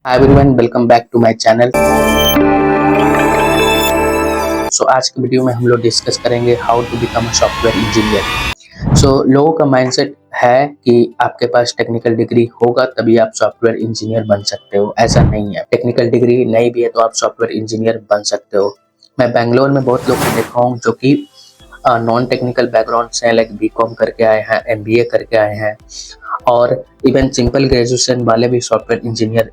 Hi everyone, welcome back to my channel. आज के video में हम लोग डिस्कस करेंगे how to become a software engineer. लोगों का माइंडसेट है कि आपके पास टेक्निकल डिग्री होगा तभी आप सॉफ्टवेयर इंजीनियर बन सकते हो। ऐसा नहीं है, टेक्निकल डिग्री नहीं भी है तो आप सॉफ्टवेयर इंजीनियर बन सकते हो। मैं बेंगलोर में बहुत लोग को देखा हूँ जो कि नॉन टेक्निकल बैकग्राउंड से, लाइक बीकॉम करके आए हैं, एमबीए करके आए हैं, और इवन सिंपल ग्रेजुएशन वाले भी सॉफ्टवेयर इंजीनियर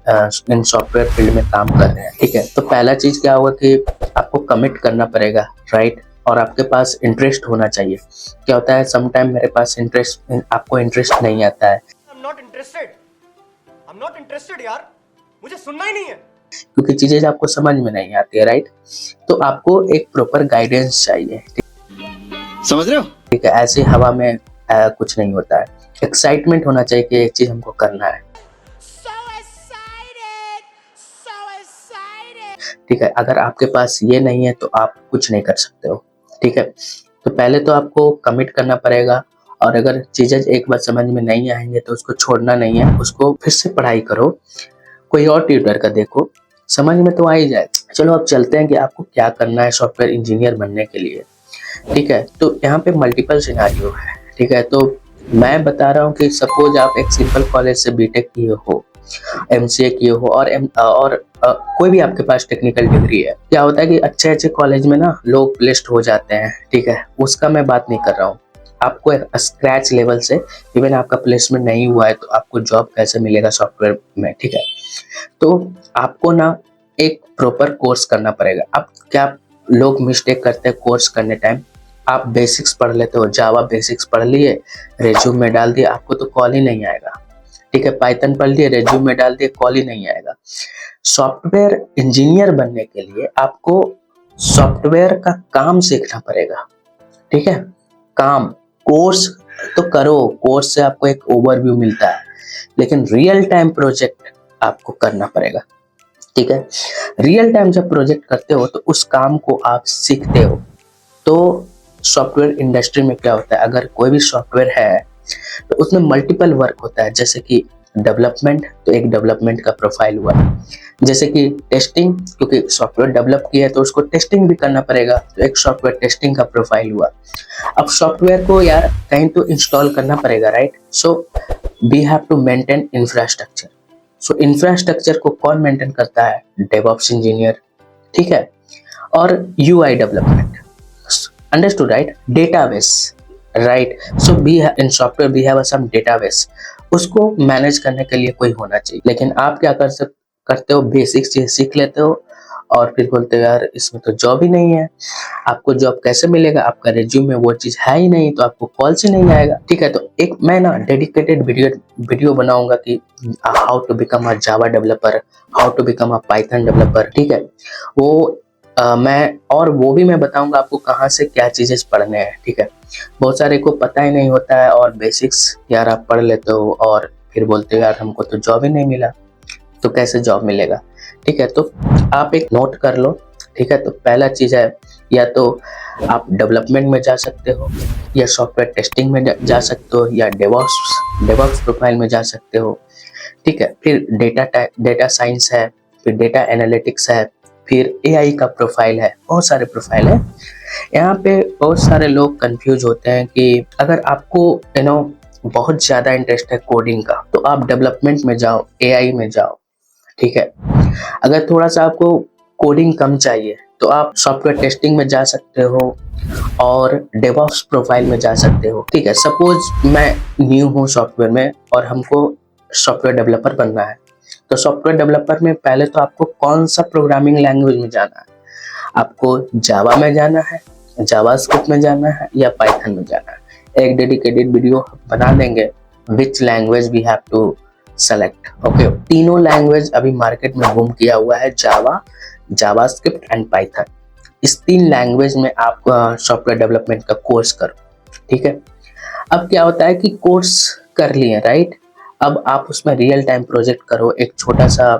इन सॉफ्टवेयर फील्ड में काम कर रहे हैं। ठीक है, तो पहला चीज क्या होगा कि आपको कमिट करना पड़ेगा, राइट, और आपके पास इंटरेस्ट होना चाहिए। क्या होता है, समटाइम मेरे पास आपको इंटरेस्ट नहीं आता है। I'm not interested यार, मुझे सुनना ही नहीं है, क्योंकि चीजें आपको समझ में नहीं आती है, राइट। तो आपको एक प्रॉपर गाइडेंस चाहिए, समझ रहे हो? ठीक है, ऐसे हवा में कुछ नहीं होता है। एक्साइटमेंट होना चाहिए कि एक चीज हमको करना है। ठीक है, अगर आपके पास ये नहीं है तो आप कुछ नहीं कर सकते हो। ठीक है, तो पहले तो आपको कमिट करना पड़ेगा, और अगर चीजें एक बार समझ में नहीं आएंगे तो उसको छोड़ना नहीं है, उसको फिर से पढ़ाई करो, कोई और ट्यूटर का देखो, समझ में तो आ ही जाए। चलो अब चलते हैं कि आपको क्या करना है सॉफ्टवेयर इंजीनियर बनने के लिए। ठीक है, तो यहाँ पे मल्टीपल सिनेरियो है। ठीक है, तो मैं बता रहा हूँ कि सपोज आप एक सिंपल कॉलेज से बीटेक किए हो, एमसीए किए हो, और कोई भी आपके पास टेक्निकल डिग्री है। क्या होता है कि अच्छे अच्छे कॉलेज में ना लोग प्लेस्ड हो जाते हैं। ठीक है, उसका मैं बात नहीं कर रहा हूँ। आपको स्क्रैच लेवल से, इवन आपका प्लेसमेंट नहीं हुआ है तो आपको जॉब कैसे मिलेगा सॉफ्टवेयर में। ठीक है, तो आपको ना एक प्रॉपर कोर्स करना पड़ेगा। अब क्या लोग मिस्टेक करते हैं कोर्स करने टाइम, आप बेसिक्स पढ़ लेते हो, जावा बेसिक्स पढ़ लिए, रेज्यूम में डाल दिया, आपको तो कॉल ही नहीं आएगा। ठीक है, पाइथन पढ़ लिए, रेज्यूम में डाल दिए, कॉल ही नहीं आएगा। सॉफ्टवेयर इंजीनियर बनने के लिए आपको सॉफ्टवेयर का काम सीखना पड़ेगा। ठीक है, काम, कोर्स तो करो, कोर्स से आपको एक ओवरव्यू मिलता है, लेकिन रियल टाइम प्रोजेक्ट आपको करना पड़ेगा। ठीक है, रियल टाइम जब प्रोजेक्ट करते हो तो उस काम को आप सीखते हो। तो सॉफ्टवेयर इंडस्ट्री में क्या होता है, अगर कोई भी सॉफ्टवेयर है तो उसमें मल्टीपल वर्क होता है। जैसे कि डेवलपमेंट, तो एक डेवलपमेंट का प्रोफाइल हुआ, जैसे कि टेस्टिंग, क्योंकि सॉफ्टवेयर डेवलप किया है तो उसको टेस्टिंग भी करना पड़ेगा, तो एक सॉफ्टवेयर टेस्टिंग का प्रोफाइल हुआ। अब सॉफ्टवेयर को यार कहीं तो इंस्टॉल करना पड़ेगा, right. So we have to maintain infrastructure. So infrastructure को कौन मेंटेन करता है? DevOps engineer. ठीक है, और UI development, understood, right. Database, right. So we in software we have some database, उसको मैनेज करने के लिए कोई होना चाहिए। लेकिन आप क्या करते हो, बेसिक चीज सीख लेते हो और फिर बोलते हो यार इसमें तो जॉब ही नहीं है। आपको जॉब कैसे मिलेगा? आपका रिज्यूम में वो चीज है ही नहीं, तो आपको कॉल से नहीं आएगा। ठीक है, तो एक मैं ना डेडिकेटेड वीडियो बनाऊंगा कि how to become a Java developer, how to become a Python developer. ठीक है, वो वो भी मैं बताऊंगा आपको कहाँ से क्या चीजें पढ़ने हैं। ठीक है, बहुत सारे को पता ही नहीं होता है, और बेसिक्स यार आप पढ़ लेते हो और फिर बोलते हो यार हमको तो जॉब ही नहीं मिला। तो कैसे जॉब मिलेगा? ठीक है, तो आप एक नोट कर लो। ठीक है, तो पहला चीज है, या तो आप डेवलपमेंट में जा सकते हो, या सॉफ्टवेयर टेस्टिंग में जा सकते हो, या डेवॉप्स प्रोफाइल में जा सकते हो। ठीक है, फिर डेटा साइंस है, फिर डेटा एनालिटिक्स है, फिर एआई का प्रोफाइल है, बहुत सारे प्रोफाइल है। यहाँ पे बहुत सारे लोग कंफ्यूज होते हैं कि अगर आपको बहुत ज्यादा इंटरेस्ट है कोडिंग का तो आप डेवलपमेंट में जाओ, एआई में जाओ। ठीक है, अगर थोड़ा सा आपको कोडिंग कम चाहिए तो आप सॉफ्टवेयर टेस्टिंग में जा सकते हो और डेवऑप्स प्रोफाइल में जा सकते हो। ठीक है, सपोज मैं न्यू हूँ सॉफ्टवेयर में और हमको सॉफ्टवेयर डेवलपर बनना है, तो सॉफ्टवेयर डेवलपर में पहले तो आपको कौन सा प्रोग्रामिंग लैंग्वेज में जाना है? आपको जावा में जाना है, जावास्क्रिप्ट में जाना है, या पाइथन में जाना है? एक डेडिकेटेड वीडियो बना देंगे which language we have to select. Okay, तीनों लैंग्वेज अभी मार्केट में बूम किया हुआ है, जावा, जावास्क्रिप्ट एंड पाइथन। इस तीन लैंग्वेज में आप सॉफ्टवेयर डेवलपमेंट का कोर्स करो। ठीक है, अब क्या होता है कि कोर्स कर लिए, राइट, अब आप उसमें रियल टाइम प्रोजेक्ट करो, एक छोटा सा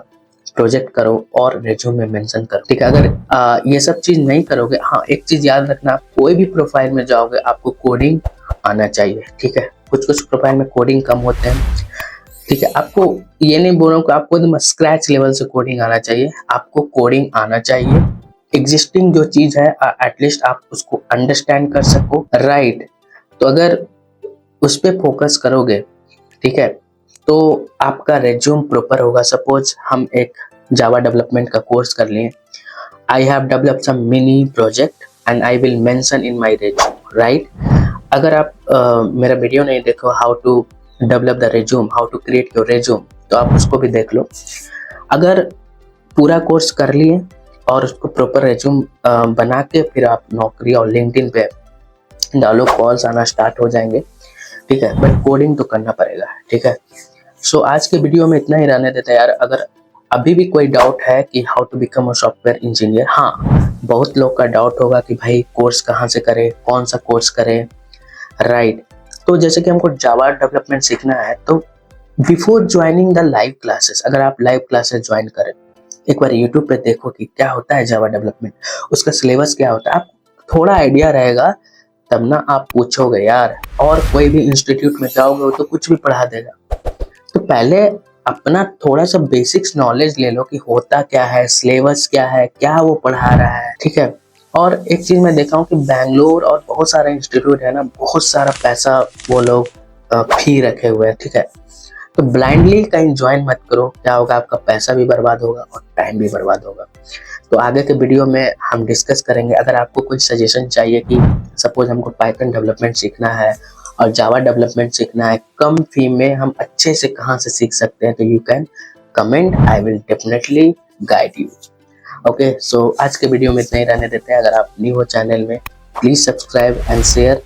प्रोजेक्ट करो और रिज्यूम में मेंशन करो। ठीक है, अगर ये सब चीज नहीं करोगे, हाँ एक चीज याद रखना, कोई भी प्रोफाइल में जाओगे आपको कोडिंग आना चाहिए। ठीक है, कुछ कुछ प्रोफाइल में कोडिंग कम होते हैं, ठीक है, आपको ये नहीं बोल रहा हूँ कि आपको एकदम स्क्रैच लेवल से कोडिंग आना चाहिए, आपको कोडिंग आना चाहिए, एग्जिस्टिंग जो चीज है एटलीस्ट आप उसको अंडरस्टैंड कर सको, राइट। तो अगर उस पे फोकस करोगे, ठीक है, तो आपका रेज्यूम प्रॉपर होगा। सपोज हम एक जावा डेवलपमेंट का कोर्स कर लिए, I have developed some mini project and I will mention in my resume, right. अगर आप मेरा वीडियो नहीं देखो how to develop the resume, how to create your resume, तो आप उसको भी देख लो। अगर पूरा कोर्स कर लिए और उसको प्रॉपर रेज्यूम बना के फिर आप नौकरी और लिंक्डइन पे डालो, कॉल्स आना स्टार्ट हो जाएंगे, ठीक है। बट कोडिंग तो करना पड़ेगा, ठीक है। सो आज के वीडियो में इतना ही रहने देता है यार। अगर अभी भी कोई डाउट है कि how to become a software engineer, हाँ बहुत लोग का डाउट होगा कि भाई कोर्स कहाँ से करें, कौन सा कोर्स करें, राइट। तो जैसे कि हमको जावा डेवलपमेंट सीखना है, तो before joining the live classes, अगर आप लाइव क्लासेस ज्वाइन करें, एक बार यूट्यूब पे देखो कि क्या होता है जावा डेवलपमेंट, उसका सिलेबस क्या होता है, आप थोड़ा आइडिया रहेगा, तब ना आप पूछोगे यार। और कोई भी इंस्टीट्यूट में जाओगे वो तो कुछ भी पढ़ा देगा, तो पहले अपना थोड़ा सा बेसिक्स नॉलेज ले लो कि होता क्या है, सिलेबस क्या है, क्या वो पढ़ा रहा है, ठीक है। और एक चीज मैं देखा हूँ कि बैंगलोर और बहुत सारे इंस्टीट्यूट है ना, बहुत सारा पैसा वो लोग फी रखे हुए हैं, ठीक है। तो ब्लाइंडली कहीं ज्वाइन मत करो, क्या होगा आपका पैसा भी बर्बाद होगा और टाइम भी बर्बाद होगा। तो आगे के वीडियो में हम डिस्कस करेंगे। अगर आपको कुछ सजेशन चाहिए कि सपोज हमको पाइथन डेवलपमेंट सीखना है और जावा डेवलपमेंट सीखना है, कम फी में हम अच्छे से कहाँ से सीख सकते हैं, तो you can comment, I will definitely guide you. Okay, so आज के वीडियो में इतना ही रहने देते हैं। अगर आप न्यू हो चैनल में, प्लीज सब्सक्राइब एंड शेयर।